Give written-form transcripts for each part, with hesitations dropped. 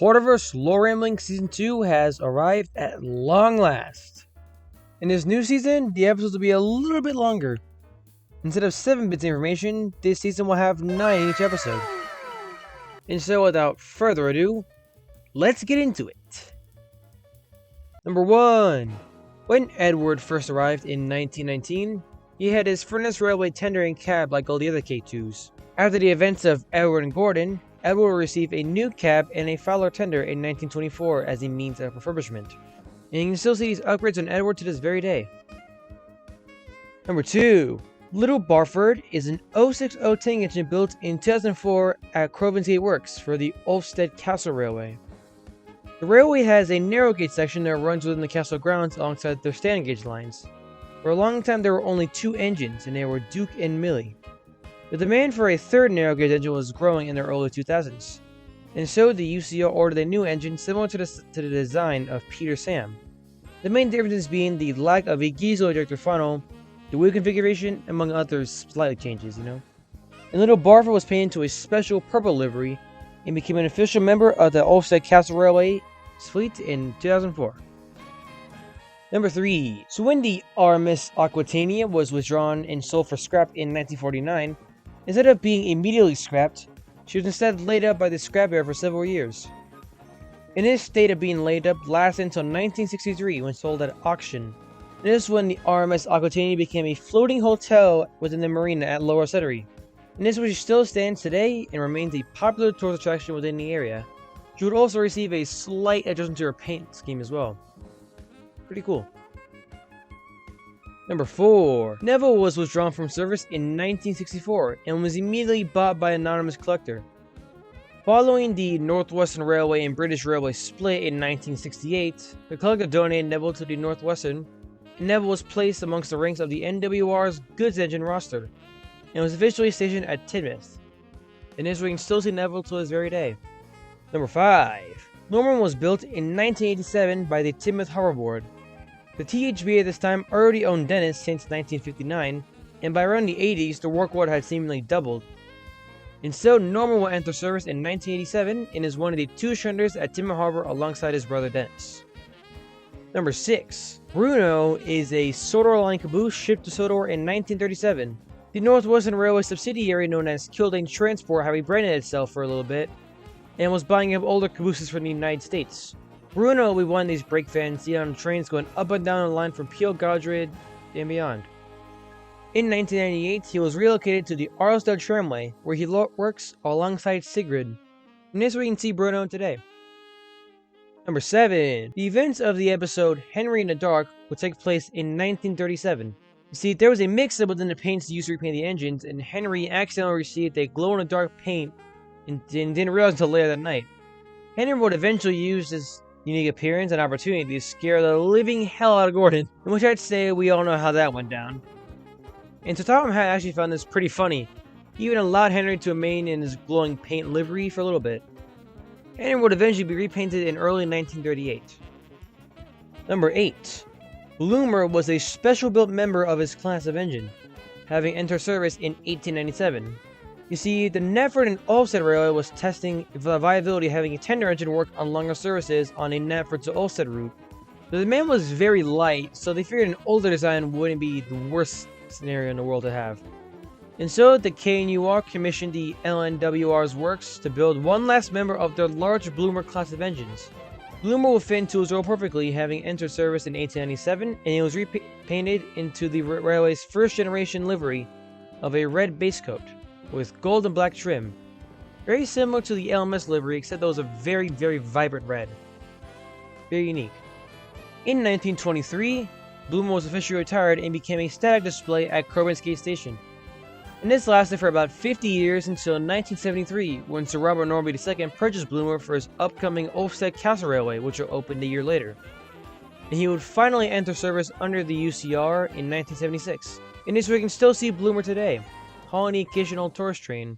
Porterverse Lore Rambling Season 2 has arrived at long last. In this new season, the episodes will be a little bit longer. Instead of 7 bits of information, this season will have 9 in each episode. And so without further ado, let's get into it. Number 1. When Edward first arrived in 1919, he had his furnace railway tendering cab like all the other K2s. After the events of Edward and Gordon, Edward will receive a new cab and a Fowler tender in 1924 as a means of refurbishment. And you can still see these upgrades on Edward to this very day. Number 2. Little Barford is an 060 tank engine built in 2004 at Crovan's Gate Works for the Ulfstead Castle Railway. The railway has a narrow gauge section that runs within the castle grounds alongside their standing gauge lines. For a long time there were only 2 engines, and they were Duke and Millie. The demand for a third narrow gauge engine was growing in the early 2000s, and so the UCO ordered a new engine similar to the design of Peter Sam. The main differences being the lack of a diesel ejector funnel, the wheel configuration, among other slight changes, And Little Barford was painted to a special purple livery and became an official member of the Ulfstead Castle Railway fleet in 2004. Number 3. So when the RMS Aquitania was withdrawn and sold for scrap in 1949, instead of being immediately scrapped, she was instead laid up by the scrapyard for several years. And this state of being laid up lasted until 1963 when sold at auction. And this is when the RMS Aquitania became a floating hotel within the marina at Lower Suttery. And this which still stands today and remains a popular tourist attraction within the area. She would also receive a slight adjustment to her paint scheme as well. Pretty cool. Number 4. Neville was withdrawn from service in 1964 and was immediately bought by an anonymous collector. Following the Northwestern Railway and British Railway split in 1968, the collector donated Neville to the Northwestern, and Neville was placed amongst the ranks of the NWR's goods engine roster, and was officially stationed at Ttte. And this we can still see Neville to this very day. Number 5. Norman was built in 1987 by the Ttte Harbor Board. The THB at this time already owned Dennis since 1959, and by around the 80s the workload had seemingly doubled. And so Norman will enter service in 1987 and is one of the 2 shunters at Ttte Harbor alongside his brother Dennis. Number 6. Bruno is a Sodor line caboose shipped to Sodor in 1937. The Northwestern Railway subsidiary known as Kildane Transport had rebranded itself for a little bit, and was buying up older cabooses from the United States. Bruno will be one of these brake fans seen on trains going up and down the line from Peel Godred and beyond. In 1998, he was relocated to the Arlesdale Tramway, where he works alongside Sigrid. And this is where you can see Bruno today. Number 7. The events of the episode Henry in the Dark would take place in 1937. You see, there was a mix-up within the paints used to repaint the engines, and Henry accidentally received a glow-in-the-dark paint and didn't realize until later that night. Henry would eventually use his unique appearance and opportunity to scare the living hell out of Gordon, in which I'd say we all know how that went down. And so Tom had actually found this pretty funny. He even allowed Henry to remain in his glowing paint livery for a little bit. Henry would eventually be repainted in early 1938. Number 8. Bloomer was a special-built member of his class of engine, having entered service in 1897. You see, the Netford and Ulfstead Railway was testing the viability of having a tender engine work on longer services on a Netford to Ulfstead route. The demand was very light, so they figured an older design wouldn't be the worst scenario in the world to have. And so the KNUR commissioned the LNWR's works to build one last member of their large Bloomer class of engines. Bloomer will fit into his role perfectly, having entered service in 1897, and he was repainted into the railway's first generation livery of a red base coat with gold and black trim. Very similar to the LMS livery, except that was a very, very vibrant red. Very unique. In 1923, Bloomer was officially retired and became a static display at Crovan's Gate Station. And this lasted for about 50 years until 1973, when Sir Robert Norby II purchased Bloomer for his upcoming Ulfstead Castle Railway, which will open a year later. And he would finally enter service under the UCR in 1976. And this we can still see Bloomer today, hauling the occasional tourist train.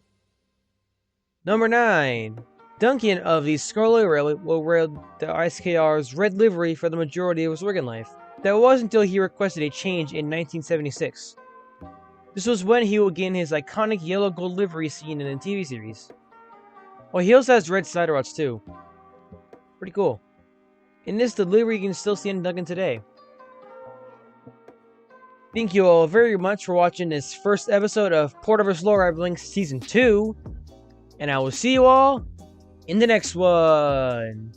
Number 9. Duncan of the Scarlet Railway will wear the ISKR's red livery for the majority of his working life. That was until he requested a change in 1976. This was when he would gain his iconic yellow-gold livery seen in the TV series. Well, he also has red side rods too. Pretty cool. In this delivery, you can still stand Duncan today. Thank you all very much for watching this first episode of Porterverse Lore Rivaling Season 2. And I will see you all in the next one.